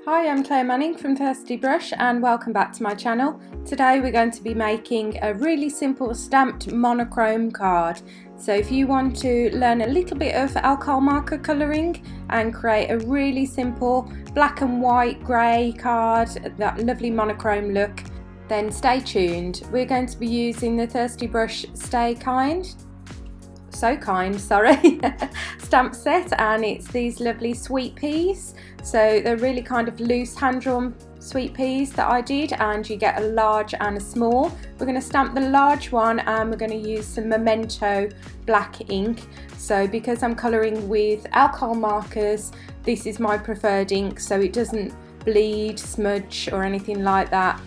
Hi, I'm Claire Manning from Thirsty Brush and welcome back to my channel. Today we're going to be making a really simple stamped monochrome card. So if you want to learn a little bit of alcohol marker colouring and create a really simple black and white grey card, that lovely monochrome look, then stay tuned. We're going to be using the Thirsty Brush Stay Kind, stamp set, and it's these lovely sweet peas. So they're really kind of loose hand-drawn sweet peas that I did, and you get a large and a small. We're going to stamp the large one and we're going to use some Memento black ink. So because I'm colouring with alcohol markers, this is my preferred ink, so it doesn't bleed, smudge or anything like that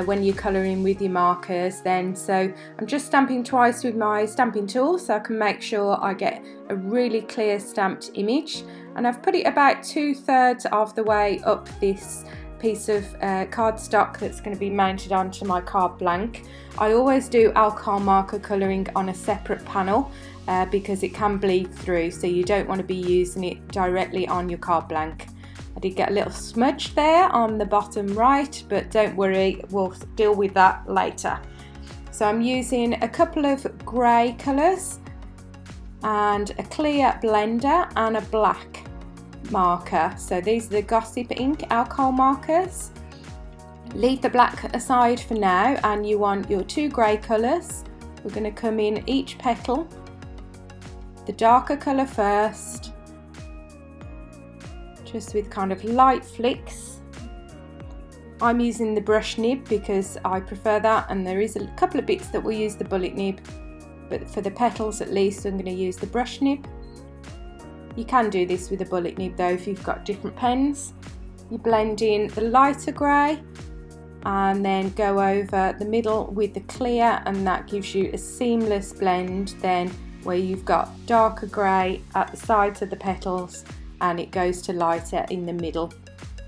when you're colouring with your markers then. So I'm just stamping twice with my stamping tool so I can make sure I get a really clear stamped image, and I've put it about 2/3 of the way up this piece of cardstock that's going to be mounted onto my card blank. I always do alcohol marker colouring on a separate panel because it can bleed through, so you don't want to be using it directly on your card blank. I did get a little smudge there on the bottom right, but don't worry, we'll deal with that later. So I'm using a couple of grey colours and a clear blender and a black marker. So these are the Gossip ink alcohol markers. Leave the black aside for now, and you want your two grey colours. We're going to come in each petal, the darker colour first, just with kind of light flicks. I'm using the brush nib because I prefer that, and there is a couple of bits that will use the bullet nib, but for the petals at least I'm going to use the brush nib. You can do this with a bullet nib though if you've got different pens. You blend in the lighter grey and then go over the middle with the clear, and that gives you a seamless blend then where you've got darker grey at the sides of the petals and it goes to lighter in the middle.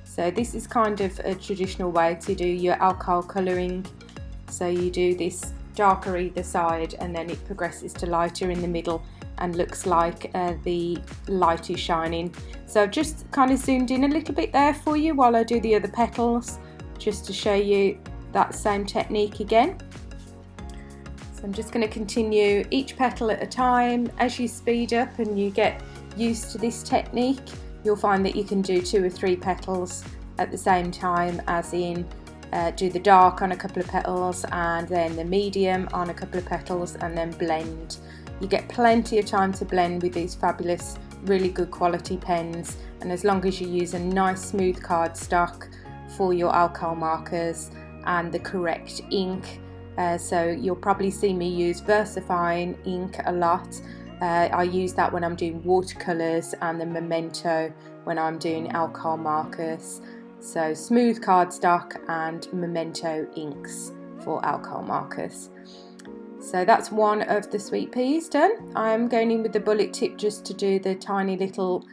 So this is kind of a traditional way to do your alcohol colouring. So you do this darker either side and then it progresses to lighter in the middle and looks like the light is shining. So I've just kind of zoomed in a little bit there for you while I do the other petals, just to show you that same technique again. So I'm just going to continue each petal at a time. As you speed up and you get used to this technique, you'll find that you can do 2 or 3 petals at the same time, as in do the dark on a couple of petals and then the medium on a couple of petals and then blend. You get plenty of time to blend with these fabulous, really good quality pens, and as long as you use a nice smooth cardstock for your alcohol markers and the correct ink. So you'll probably see me use VersaFine ink a lot. I use that when I'm doing watercolours, and the Memento when I'm doing alcohol markers. So smooth cardstock and Memento inks for alcohol markers. So that's one of the sweet peas done. I'm going in with the bullet tip just to do the tiny little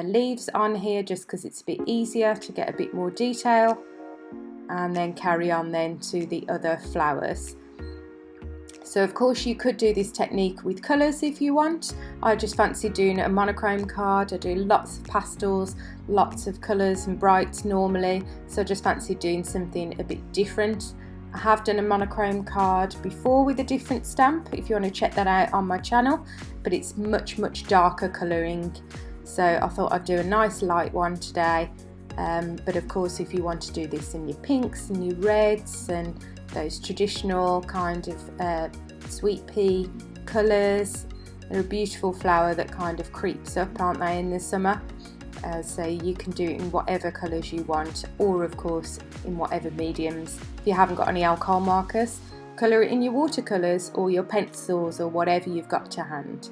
leaves on here, just because it's a bit easier to get a bit more detail, and then carry on then to the other flowers. So of course you could do this technique with colours if you want. I just fancy doing a monochrome card. I do lots of pastels, lots of colours and brights normally, so I just fancy doing something a bit different. I have done a monochrome card before with a different stamp, if you want to check that out on my channel, but it's much darker colouring. So I thought I'd do a nice light one today. But of course if you want to do this in your pinks and your reds and those traditional kind of sweet pea colours, they're a beautiful flower that kind of creeps up, aren't they, in the summer? So you can do it in whatever colours you want, or of course in whatever mediums. If you haven't got any alcohol markers, colour it in your watercolours or your pencils or whatever you've got to hand.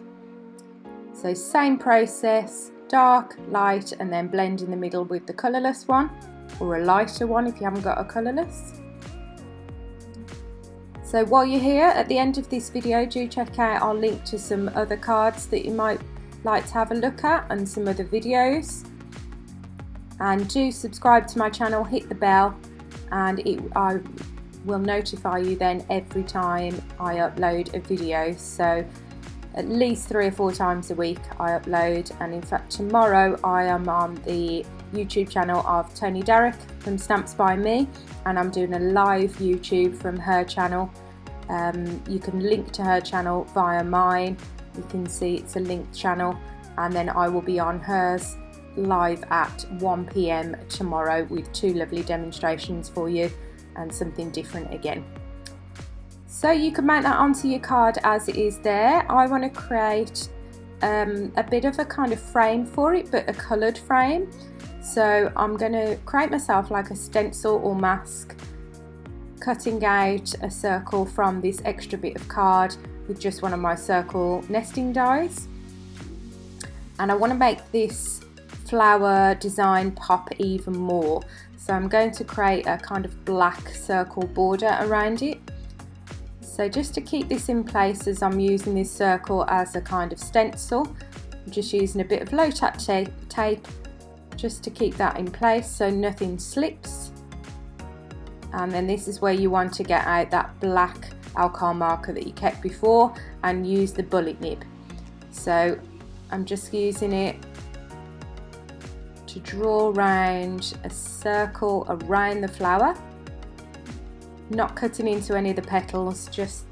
So same process, dark, light, and then blend in the middle with the colourless one, or a lighter one if you haven't got a colourless. So while you're here, at the end of this video, do check out our link to some other cards that you might like to have a look at, and some other videos. And do subscribe to my channel, hit the bell, and I will notify you then every time I upload a video. So at least 3 or 4 times a week I upload, and in fact tomorrow I am on the YouTube channel of Tony Derrick from Stamps by Me, and I'm doing a live YouTube from her channel. You can link to her channel via mine. You can see it's a linked channel, and then I will be on hers live at 1 PM tomorrow with 2 lovely demonstrations for you and something different again. So you can mount that onto your card as it is there. I want to create a bit of a kind of frame for it, but a coloured frame. So I'm going to create myself like a stencil or mask, cutting out a circle from this extra bit of card with just one of my circle nesting dies. And I want to make this flower design pop even more. So I'm going to create a kind of black circle border around it. So just to keep this in place, as I'm using this circle as a kind of stencil, I'm just using a bit of low tack tape just to keep that in place so nothing slips. And then this is where you want to get out that black alcohol marker that you kept before and use the bullet nib. So I'm just using it to draw around a circle around the flower, not cutting into any of the petals, just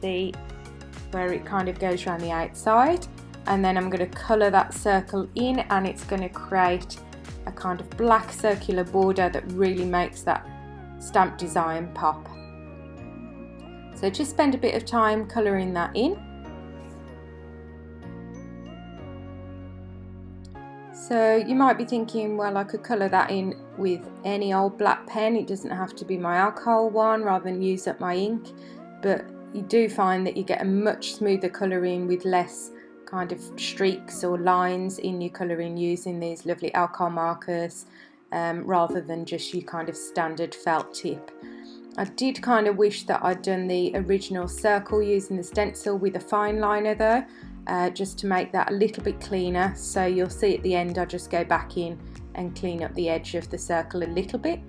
where it kind of goes around the outside. And then I'm going to colour that circle in, and it's going to create a kind of black circular border that really makes that stamp design pop. So just spend a bit of time colouring that in. So you might be thinking, well, I could colour that in with any old black pen, it doesn't have to be my alcohol one, rather than use up my ink. But you do find that you get a much smoother colouring with less kind of streaks or lines in your colouring using these lovely alcohol markers, rather than just your kind of standard felt tip. I did kind of wish that I'd done the original circle using the stencil with a fine liner though, just to make that a little bit cleaner. So you'll see at the end I just go back in and clean up the edge of the circle a little bit.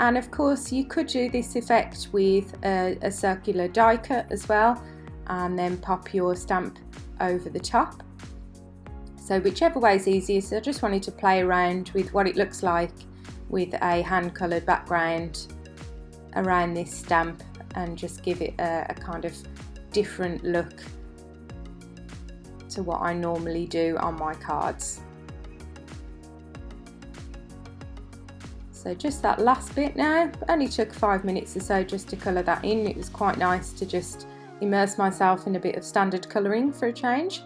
And of course you could do this effect with a circular die cut as well, and then pop your stamp over the top. So whichever way is easiest. I just wanted to play around with what it looks like with a hand coloured background around this stamp and just give it a kind of different look to what I normally do on my cards. So just that last bit now, only took 5 minutes or so just to colour that in. It was quite nice to just immerse myself in a bit of standard colouring for a change.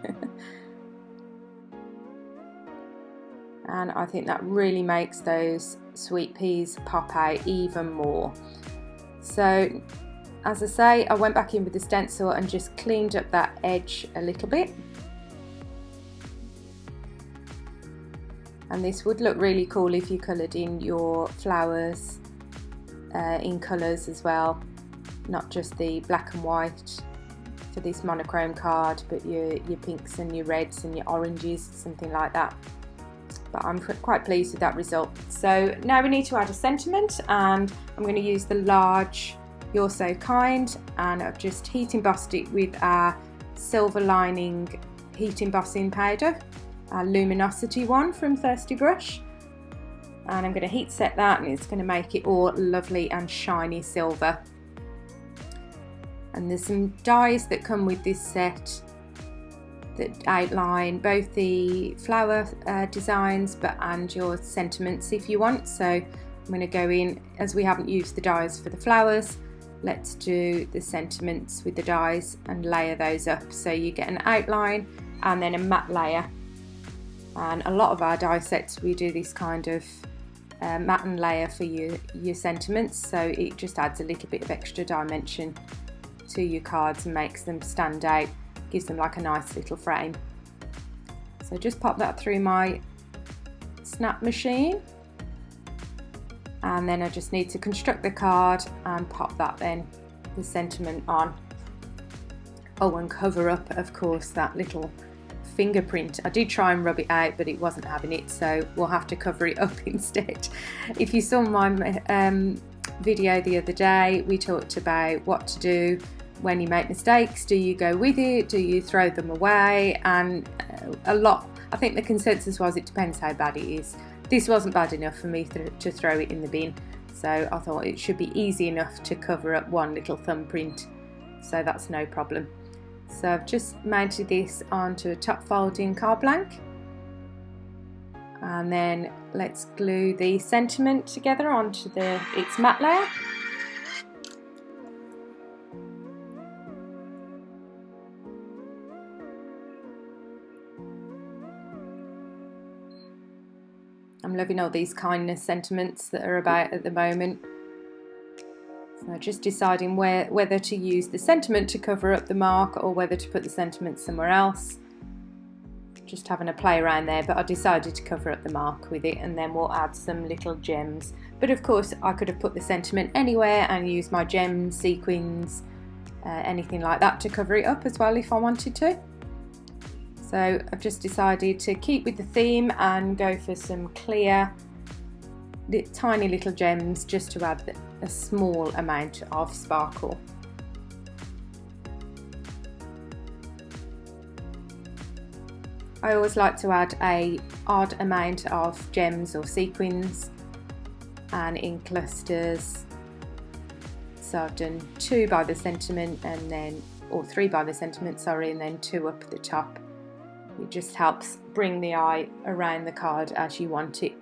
And I think that really makes those sweet peas pop out even more. So as I say, I went back in with the stencil and just cleaned up that edge a little bit. And this would look really cool if you coloured in your flowers in colours as well, not just the black and white for this monochrome card, but your pinks and your reds and your oranges, something like that. But I'm quite pleased with that result. So now we need to add a sentiment, and I'm going to use the large You're So Kind, and I've just heat embossed it with our silver lining heat embossing powder, our luminosity one from Thirsty Brush. And I'm going to heat set that, and it's going to make it all lovely and shiny silver. And there's some dies that come with this set that outline both the flower designs and your sentiments if you want. So I'm going to go in, as we haven't used the dies for the flowers, let's do the sentiments with the dies and layer those up so you get an outline and then a matte layer. And a lot of our die sets we do this kind of matte and layer for your sentiments, so it just adds a little bit of extra dimension to your cards and makes them stand out, gives them like a nice little frame. So just pop that through my snap machine, and then I just need to construct the card and pop that then, the sentiment on. Oh, and cover up of course that little fingerprint. I did try and rub it out, but it wasn't having it, so we'll have to cover it up instead. If you saw my video the other day, we talked about what to do when you make mistakes. Do you go with it? Do you throw them away? And I think the consensus was it depends how bad it is. this wasn't bad enough for me to throw it in the bin, so I thought it should be easy enough to cover up one little thumbprint, so that's no problem. So I've just mounted this onto a top folding card blank, and then let's glue the sentiment together onto its matte layer. I'm loving all these kindness sentiments that are about at the moment. So just deciding whether to use the sentiment to cover up the mark or whether to put the sentiment somewhere else. Just having a play around there, but I decided to cover up the mark with it, and then we'll add some little gems. But of course I could have put the sentiment anywhere and used my gems, sequins, anything like that to cover it up as well if I wanted to. So I've just decided to keep with the theme and go for some clear, tiny little gems just to add a small amount of sparkle. I always like to add an odd amount of gems or sequins and in clusters. So I've done 2 by the sentiment and then, or 3 by the sentiment, sorry, and then 2 up the top. It just helps bring the eye around the card as you want it.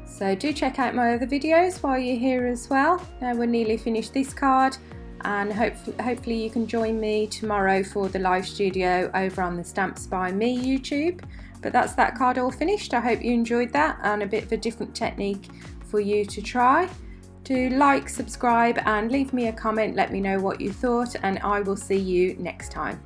So do check out my other videos while you're here as well. Now we're nearly finished this card, and hopefully you can join me tomorrow for the live studio over on the Stamps by Me YouTube. But that's that card all finished. I hope you enjoyed that, and a bit of a different technique for you to try. Do like, subscribe and leave me a comment, let me know what you thought, and I will see you next time.